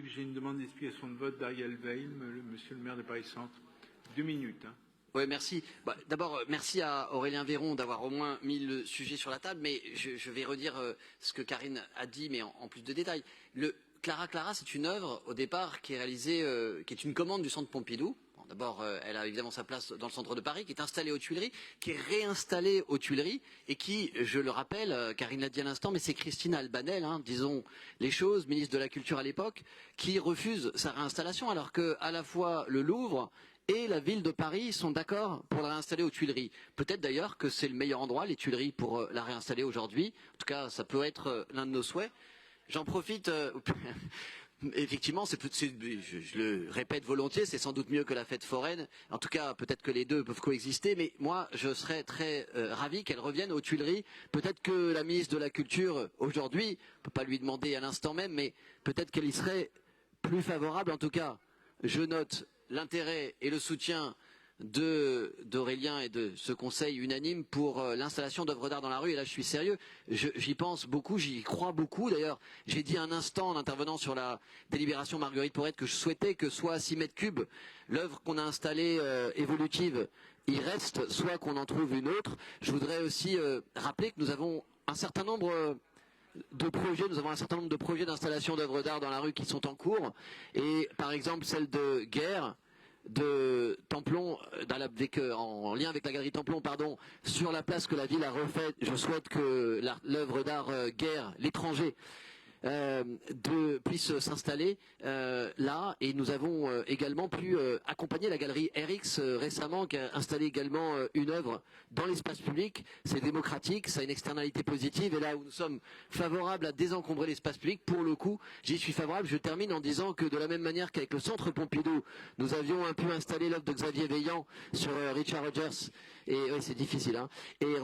J'ai une demande d'explication de vote d'Ariel Veil, monsieur le maire de Paris Centre. 2 minutes. Hein. Oui, merci. D'abord, merci à Aurélien Véron d'avoir au moins mis le sujet sur la table, mais je vais redire ce que Karine a dit, mais en plus de détails. Clara, c'est une œuvre, au départ, qui est réalisée, qui est une commande du Centre Pompidou. D'abord, elle a évidemment sa place dans le centre de Paris, qui est installée aux Tuileries, qui est réinstallée aux Tuileries, et qui, je le rappelle, Karine l'a dit à l'instant, mais c'est Christine Albanel, hein, disons les choses, ministre de la Culture à l'époque, qui refuse sa réinstallation, alors que à la fois le Louvre et la ville de Paris sont d'accord pour la réinstaller aux Tuileries. Peut-être d'ailleurs que c'est le meilleur endroit, les Tuileries, pour la réinstaller aujourd'hui. En tout cas, ça peut être l'un de nos souhaits. J'en profite. Effectivement, je le répète volontiers, c'est sans doute mieux que la fête foraine. En tout cas, peut-être que les deux peuvent coexister, mais moi, je serais très ravi qu'elle revienne aux Tuileries. Peut-être que la ministre de la Culture, aujourd'hui, on ne peut pas lui demander à l'instant même, mais peut-être qu'elle y serait plus favorable. En tout cas, je note l'intérêt et le soutien d'Aurélien et de ce conseil unanime pour l'installation d'œuvres d'art dans la rue. Et là, je suis sérieux, j'y pense beaucoup, j'y crois beaucoup. D'ailleurs, j'ai dit un instant en intervenant sur la délibération Marguerite Porrette que je souhaitais que soit à 6 mètres cubes l'œuvre qu'on a installée évolutive, il reste, soit qu'on en trouve une autre. Je voudrais aussi rappeler que nous avons un certain nombre de projets d'installation d'œuvres d'art dans la rue qui sont en cours. Et par exemple, celle de Guerre, de Templon, en lien avec la galerie Templon, pardon, sur la place que la ville a refaite. Je souhaite que l'œuvre d'art Guerre, l'étranger, puisse s'installer là, et nous avons également pu accompagner la galerie RX récemment, qui a installé également une œuvre dans l'espace public. C'est démocratique, ça a une externalité positive, et là où nous sommes favorables à désencombrer l'espace public, pour le coup, j'y suis favorable. Je termine en disant que de la même manière qu'avec le Centre Pompidou, nous avions pu installer l'œuvre de Xavier Veillant sur Richard Rogers, et ouais, c'est difficile, hein, et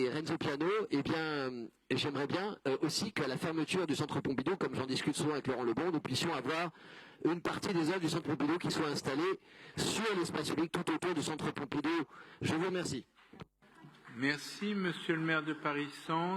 Renzo Piano, eh bien, j'aimerais bien aussi qu'à la fermeture du Centre Pompidou, comme j'en discute souvent avec Laurent Lebon, nous puissions avoir une partie des œuvres du Centre Pompidou qui soient installées sur l'espace public tout autour du Centre Pompidou. Je vous remercie. Merci, monsieur le maire de Paris Centre.